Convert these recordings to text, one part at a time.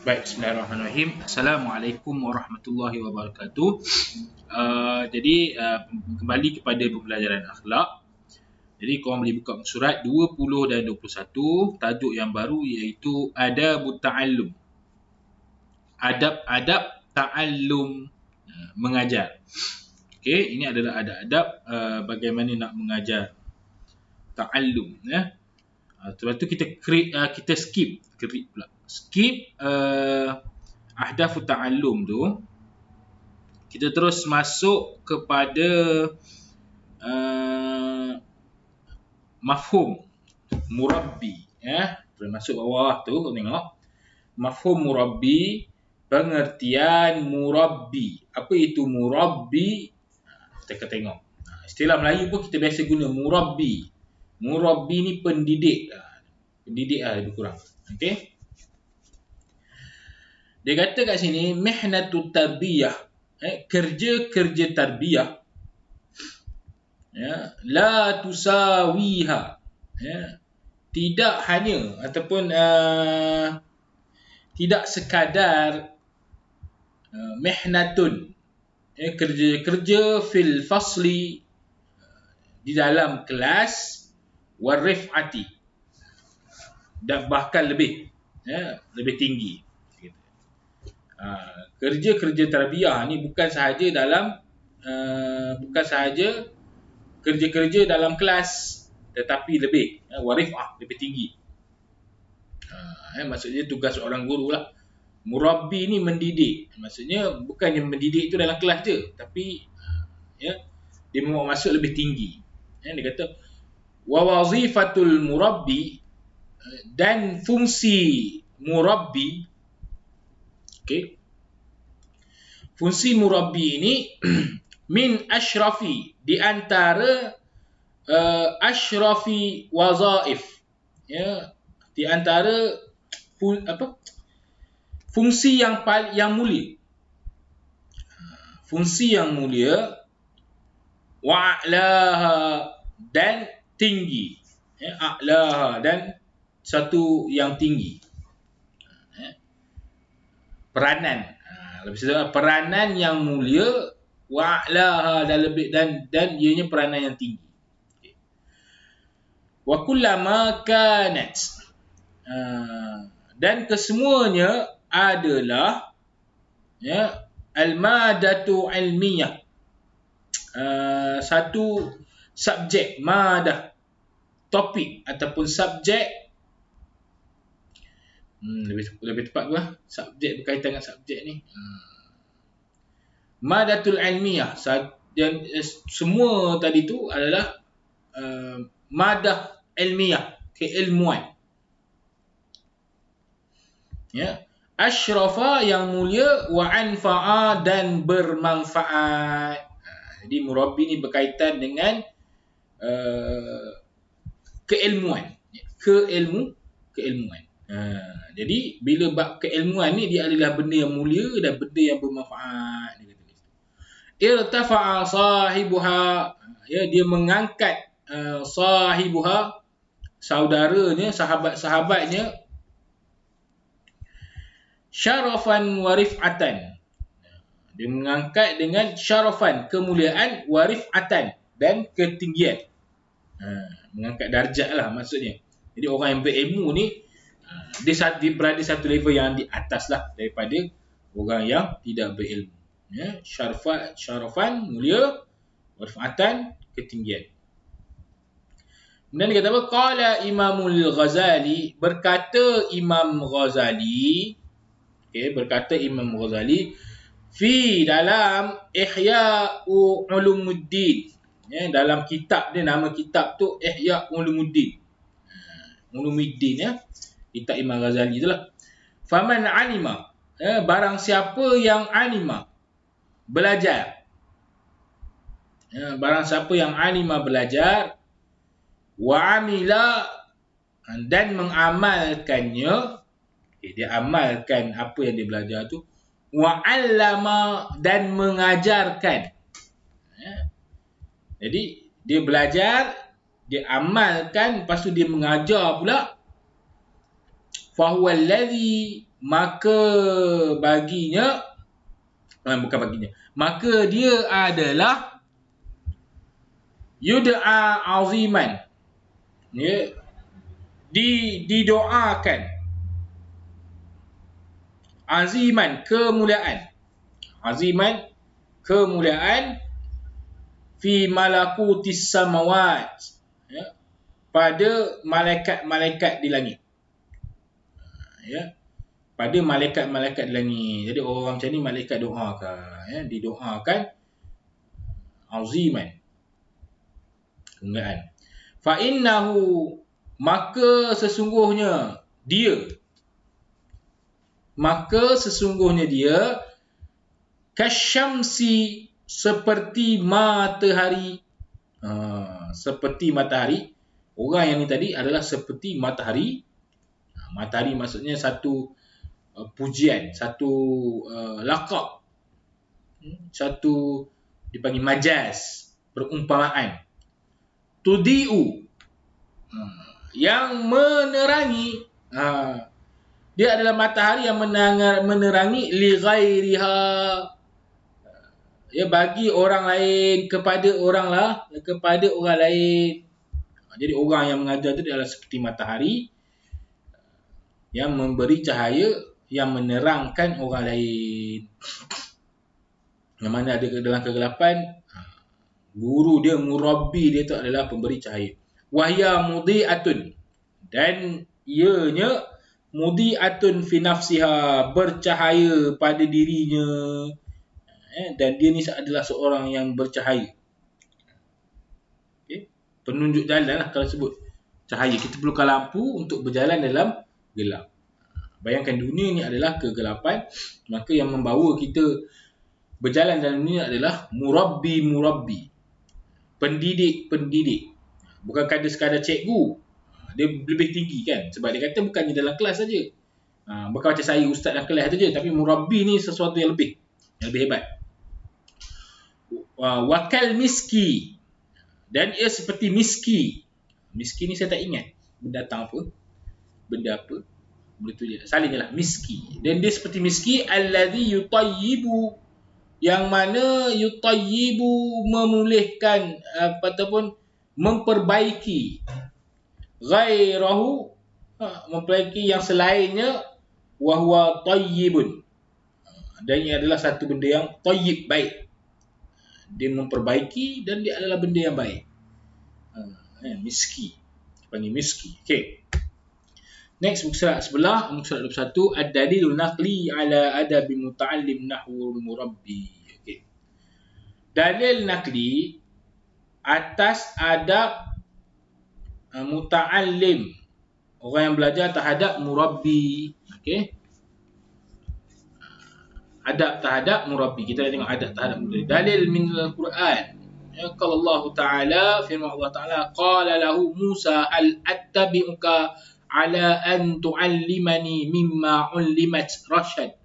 Baik, bismillahirrahmanirrahim. Assalamualaikum warahmatullahi wabarakatuh. Jadi, kembali kepada pembelajaran akhlak. Jadi, korang boleh buka surat 20 dan 21. Tajuk yang baru iaitu Adabut Ta'allum. Adab-adab ta'allum, mengajar. Okey, ini adalah adab-adab bagaimana nak mengajar ta'allum. Lepas tu kita skip ahdafut ta'allum tu. Kita terus masuk kepada mafhum murabbi, Terus masuk bawah tu tengok mafhum murabbi, pengertian murabbi. Apa itu murabbi? Kita tengok. Istilah Melayu pun kita biasa guna murabbi. Murabbi ni pendidik. Pendidik lebih kurang. Okey. Dia kata kat sini mihnatut tarbiyah, kerja-kerja tarbiyah, la tusawiha, tidak hanya ataupun tidak sekadar mihnatun, kerja-kerja fil fasli, di dalam kelas, warifati, dan bahkan lebih tinggi. Kerja-kerja tarbiyah ni bukan sahaja kerja-kerja dalam kelas, tetapi lebih warifah, lebih tinggi. Maksudnya tugas seorang guru lah. Murabbi ni mendidik. Maksudnya bukannya mendidik itu dalam kelas je, tapi dia mau masuk lebih tinggi. Dia kata wa wazifatul murabbi, dan fungsi murabbi. Okey. Fungsi murabbi ini min ashrafi, di antara ashrafi wazaif, di antara fungsi yang mulia. Fungsi yang mulia, wa'laha, dan tinggi. A'laha, dan satu yang tinggi. Peranan, peranan yang mulia, wa'laha, dan ianya peranan yang tinggi. Wa kullama kanat, dan kesemuanya adalah al-madatu ilmiyah, satu subjek, madah, topik ataupun subjek. Lebih tepat tu lah, subjek berkaitan dengan subjek ni. Madatul ilmiyah, dan semua tadi tu adalah madah ilmiyah, keilmuan. Ashrafa, yang mulia, wa anfa'a, dan bermanfaat. Jadi murabbi ni berkaitan dengan keilmuan. Keilmuan. Jadi bila bab keilmuan ni, dia adalah benda yang mulia dan benda yang bermanfaat. Irtafa'a sahibuha, dia mengangkat sahibuha, saudaranya, sahabat-sahabatnya, syarafan wa rif'atan. Dia mengangkat dengan syarafan, kemuliaan, wa rif'atan, dan ketinggian. Mengangkat darjat lah maksudnya. Jadi orang yang berilmu ni, dia berada satu level yang di atas lah daripada orang yang tidak berilmu. Syarafan, mulia, warfa'atan, ketinggian. Kemudian dia kata apa? Qala Imamul Ghazali, berkata Imam Ghazali, berkata Imam Ghazali, fi dalam Ihya'u Ulumuddin, dalam kitab dia, nama kitab tu Ihya' Ulumuddin. Ulumuddin, kitab Imam Ghazali itulah. Faman alima, barang siapa yang alima, belajar. Barang siapa yang alima, belajar, wa amila, dan mengamalkannya. Dia amalkan apa yang dia belajar tu. Wa allama, dan mengajarkan. Jadi dia belajar, dia amalkan, lepas tu dia mengajar pula. Fahuwa alladhi, maka baginya bukan baginya, maka dia adalah yud'a aziman, ya, didoakan, aziman, kemuliaan fi malakutis samawat, ya, pada malaikat-malaikat di langit, ya, pada malaikat-malaikat di langit. Jadi orang macam ni malaikat doakan, ya, didoakan aziman, kemuliaan. Fa innahu, maka sesungguhnya dia kasyamsi, seperti matahari. Seperti matahari. Orang yang ni tadi adalah seperti matahari. Matahari maksudnya satu pujian, satu laqab, satu dipanggil majaz, perumpamaan. Tudi'u, yang menerangi. Dia adalah matahari yang menerangi li ghairiha, ya, bagi orang lain, kepada orang lain. Jadi orang yang mengajar itu adalah seperti matahari yang memberi cahaya, yang menerangkan orang lain. Yang mana ada dalam kegelapan, guru dia, murabbi dia itu adalah pemberi cahaya. Wahya mudhi'atun, dan ianya mudhi'atun fi nafsiha, bercahaya pada dirinya, dan dia ni adalah seorang yang bercahaya. Okay. Penunjuk jalan lah kalau sebut cahaya. Kita perlukan lampu untuk berjalan dalam gelap. Bayangkan dunia ni adalah kegelapan, maka yang membawa kita berjalan dalam dunia adalah murabbi, pendidik. Bukan sekadar cikgu. Dia lebih tinggi kan, sebab dia kata bukannya dalam kelas saja. Bukan macam saya ustaz dalam kelas saja, tapi murabbi ni sesuatu yang lebih hebat. Wakal miski, dan ia seperti miski. Miski ni saya tak ingat benda apa, boleh tulis salin je lah, miski. Dan dia seperti miski, alladhi yutayyibu, yang mana yutayyibu, memulihkan ataupun memperbaiki, ghairahu, memperbaiki yang selainnya, wa huwa tayyibun, dan ia adalah satu benda yang tayyib, baik. Dia memperbaiki dan dia adalah benda yang baik. Miski, panggil miski. Okey. Next, muka surat sebelah, muka surat 21, ad-dalilun naqli ala adabi muta'allim nahwul murabbi. Okey. Dalil naqli atas adab muta'allim, orang yang belajar terhadap murabbi. Okey. Adab terhadap murabbi. Kita dah tengok adab terhadap murabbi. Dalil min al-Quran. Ya, qala Allah Ta'ala, firman Allah Ta'ala, qala lahu Musa hal attabi'uka ala an tu'allimani mimma 'ullimat rashdan.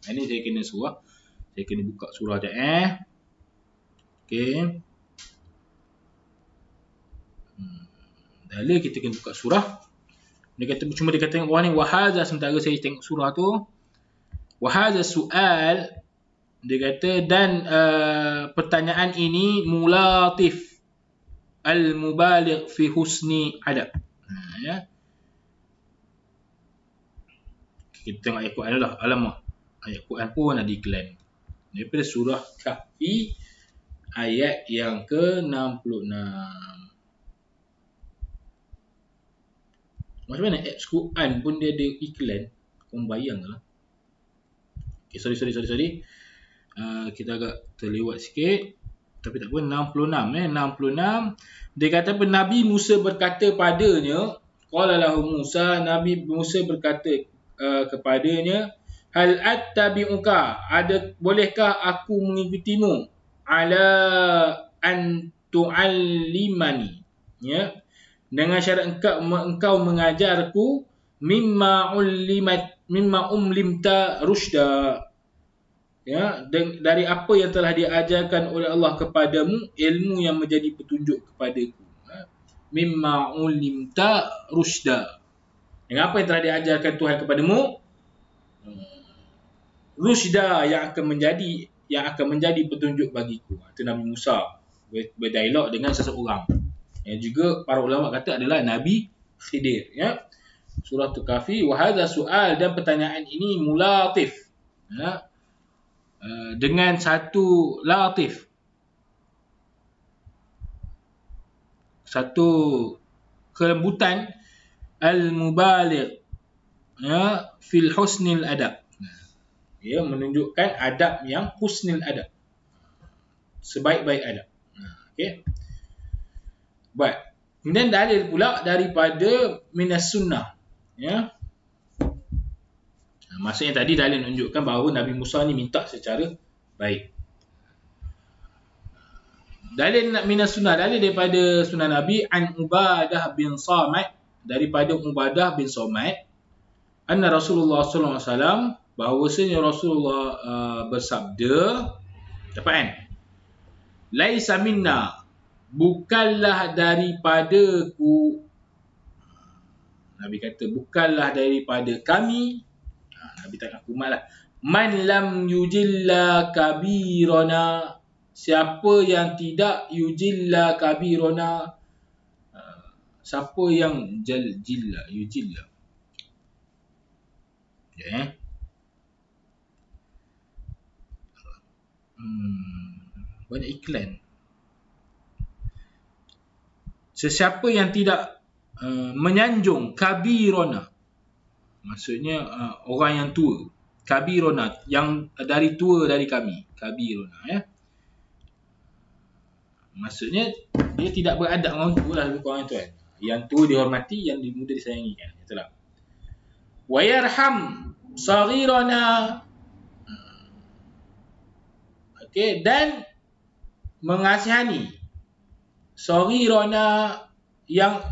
Ini saya kena surah. Saya kena buka surah je Okey. Dalil kita kena buka surah. Dia kata, cuma dia kata bawah ni wahaza, sementara saya tengok surah tu. Wahaza soal, dia kata, dan pertanyaan ini mulatif al-mubaligh fi husni adab. Ya. Kita tengok ayat Quran lah. Alamak, ayat Quran pun ada iklan. Daripada surah Kahfi ayat yang ke-66. Macam mana apps Quran pun dia ada iklan? Kau bayanglah. Okay, sorry. Kita agak terlewat sikit. Tapi tak apa, 66 66. Dia kata apa? Nabi Musa berkata padanya, qala lahu Musa, Nabi Musa berkata kepadanya, hal attabi'uka, bolehkah aku mengikutimu, ala an tu'allimani, ya, dengan syarat engkau mengajarku mimma umlimta rusyda, ya, dari apa yang telah diajarkan oleh Allah kepadamu, ilmu yang menjadi petunjuk kepadaku. Mimma ulimta rusyda, Dengan apa yang telah diajarkan Tuhan kepadamu, rusyda yang akan menjadi petunjuk bagiku. Itu Nabi Musa berdialog dengan seseorang. Yang juga para ulama kata adalah Nabi Khidir, ya. Surah Al-Kahfi, wa hadza soal, dan pertanyaan ini mulatif, ya. Dengan satu latif, satu kelembutan, al-mubaligh, ya, fil husnil adab. Ia menunjukkan adab yang husnil adab, sebaik-baik adab. Okey. Baik. Kemudian dalil pula daripada minas sunnah, ya. Maksudnya tadi dalil menunjukkan bahawa Nabi Musa ni minta secara baik. Dalil minas sunnah, dalil daripada sunnah Nabi, an Ubadah bin Samit, daripada Ubadah bin Samit, anna Rasulullah sallallahu alaihi wasallam, bahawasanya Rasulullah bersabda, dapat kan? Laisa minna, bukanlah daripadaku. Nabi kata bukanlah daripada kami. Nabi tak ngaku mat lah. Man lam yujilla kabirana, siapa yang tidak yujilla kabirana, siapa yang yujilla, ya. Banyak iklan. Sesiapa yang tidak menyanjung kabirona, maksudnya orang yang tua. Kabirona, yang dari tua dari kami. Kabirona, ya. Maksudnya dia tidak beradab dengan orang tua lah, lebih kurang itu kan. Yang tua dihormati, yang muda disayangi kan. Itulah. Wa yarham saghirana. Okey, dan mengasihani saghirana, yang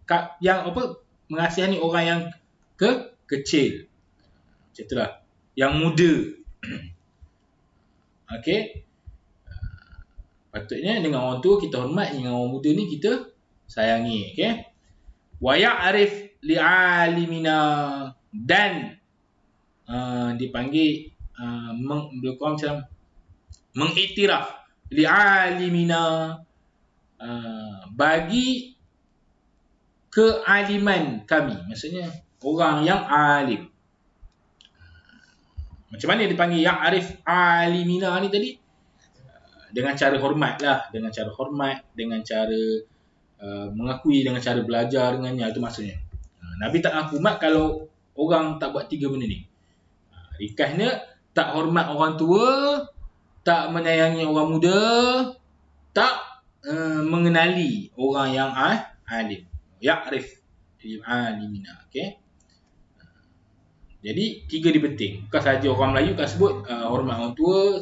apa? Mengasihani orang yang kecil. Macam itulah. Yang muda. Okey. Patutnya dengan orang tua kita hormat, dengan orang muda ni kita sayangi, okey. Wa ya'rif li'alimina, dan dipanggil macam mengiktiraf li'alimina, bagi kealiman kami, maksudnya orang yang alim. Macam mana dipanggil ya'rif alimina ni tadi? Dengan cara hormat lah, dengan cara hormat, dengan cara mengakui, dengan cara belajar dengannya, itu maksudnya. Nabi tak ngaku mat kalau orang tak buat tiga benda ni. Rikasnya tak hormat orang tua, tak menyayangi orang muda, tak mengenali orang yang alim. Ya'rif alimina, okey. Jadi tiga ni penting. Bukan saja orang Melayu kan sebut hormat orang tua,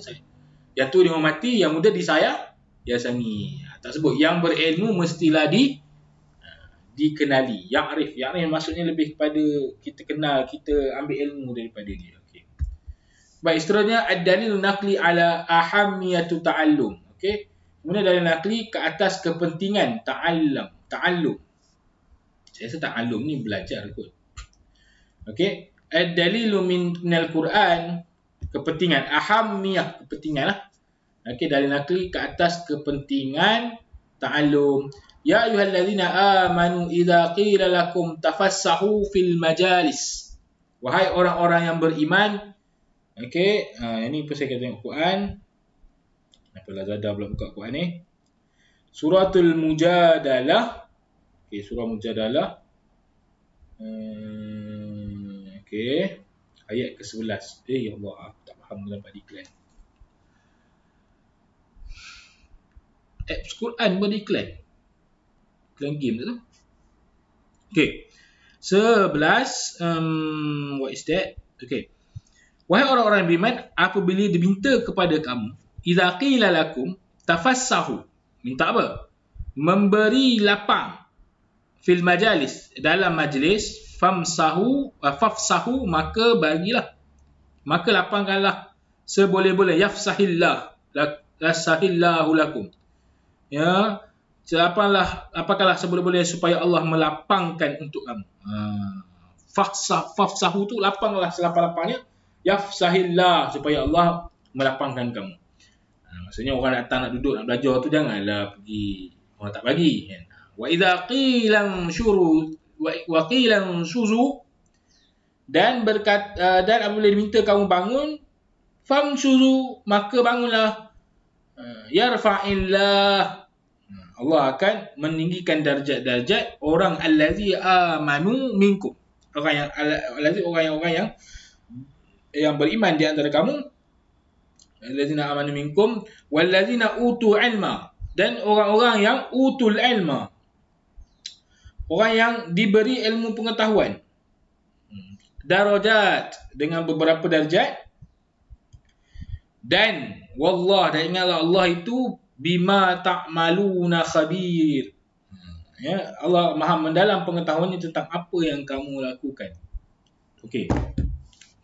yang tua dihormati, yang muda disayangi. Tak sebut. Yang berilmu mestilah dikenali. Ya'rif maksudnya lebih kepada kita kenal, kita ambil ilmu daripada dia. Okey. Baik, seterusnya ad-dalil naqli ala ahammiyatu ta'allum. Okey. Kemudian dalil naqli ke atas kepentingan ta'allum. Saya rasa ta'allum ni belajar kot. Okey. Ad-dalilu minal Quran, kepentingan, ahammiyah, kepentingan lah. Okey, dalil naqli ke atas kepentingan ta'allum. Ya ayyuhallazina amanu idza qila lakum tafassahu fil majalis. Wahai orang-orang yang beriman. Okey, ini pun saya kata tengok Quran. Kenapa Lazada pula buka Quran ni? Suratul Mujadalah. Okey, surah Mujadalah. Okey, ayat ke-11. Ya Allah, aku tak faham dapat iklan. Apps Quran buat iklan. Iklan game tu. Okey. 11, what is that? Okey. Wahai orang-orang yang beriman, apabila diminta kepada kamu, idza qila lakum tafassahu, minta apa? Memberi lapang fil majalis, dalam majlis, fafsahu, maka bagilah, maka lapangkanlah seboleh-boleh, yafsahillah lasahillahu lakum, ya, apakahlah seboleh-boleh supaya Allah melapangkan untuk kamu. Fafsahu tu lapanglah selapang-lapangnya. Yafsahillah, supaya Allah melapangkan kamu. Maksudnya orang datang nak duduk nak belajar tu janganlah pergi orang tak bagi kan. Wa idza qilan syuru wa qilan suzu, dan apabila diminta kamu bangun, famsuzu, maka bangunlah. Yarfa'illah, Allah akan meninggikan darjat-darjat orang allazi amanu minkum, orang yang beriman di antara kamu, allazina amanu minkum wallazina utu ilma, dan orang-orang yang utul ilma, orang yang diberi ilmu pengetahuan. Darajat, dengan beberapa darjat. Dan wallah, dan ingatlah Allah itu bima ta'maluna khabir. Ya, Allah Maha mendalam pengetahuannya tentang apa yang kamu lakukan. Okey.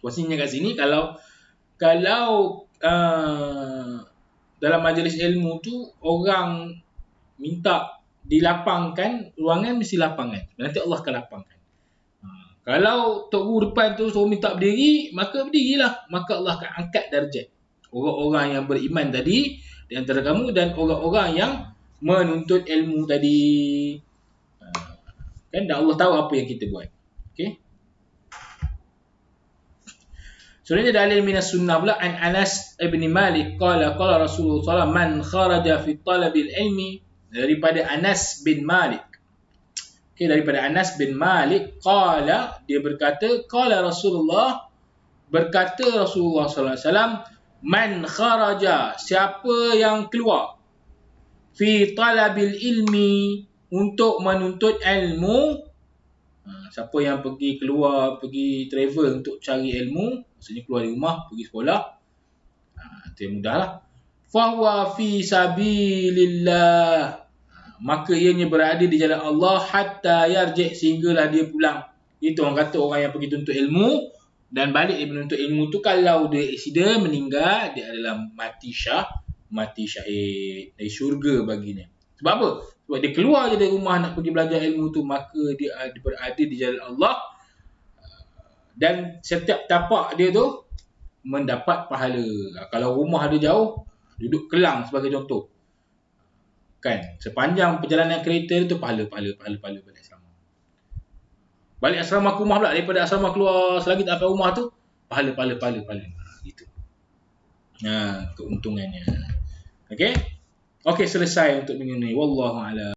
Posisinya kat sini, kalau dalam majlis ilmu tu orang minta dilapangkan ruangan, mesti lapangkan. Nanti Allah akan lapangkan. Kalau tok guru depan tu suruh minta berdiri, maka berdirilah. Maka Allah akan angkat darjat orang-orang yang beriman tadi di antara kamu, dan orang-orang yang menuntut ilmu tadi. Kan dan Allah tahu apa yang kita buat. Okey. Sebenarnya dalil minas sunnah pula, an Anas ibn Malik qala Rasulullah sallallahu alaihi wasallam, man kharaja fi talabil ilmi, daripada Anas bin Malik. Okey, daripada Anas bin Malik qala, dia berkata, qala Rasulullah, berkata Rasulullah sallallahu alaihi wasallam, man kharaja, siapa yang keluar, fi talabil ilmi, untuk menuntut ilmu. Siapa yang pergi travel untuk cari ilmu, maksudnya keluar dari rumah pergi sekolah, itu yang mudahlah. Fahuwa fi sabilillah, maka ianya berada di jalan Allah, hatta yarji', sehinggalah dia pulang. Itu orang kata orang yang pergi tuntut ilmu dan balik dia menuntut ilmu tu, kalau dia accident meninggal, dia adalah mati syahid, dari syurga baginya. Sebab apa? Sebab dia keluar je dari rumah nak pergi belajar ilmu tu, maka dia berada di jalan Allah, dan setiap tapak dia tu mendapat pahala. Kalau rumah dia jauh, duduk Kelang sebagai contoh, kan, sepanjang perjalanan kereta tu pahala balik asrama. Balik asrama ke rumah pula, daripada asrama keluar selagi tak sampai rumah tu, pahala gitu. Keuntungannya. Okey, selesai untuk minggu ni. Wallahu a'lam.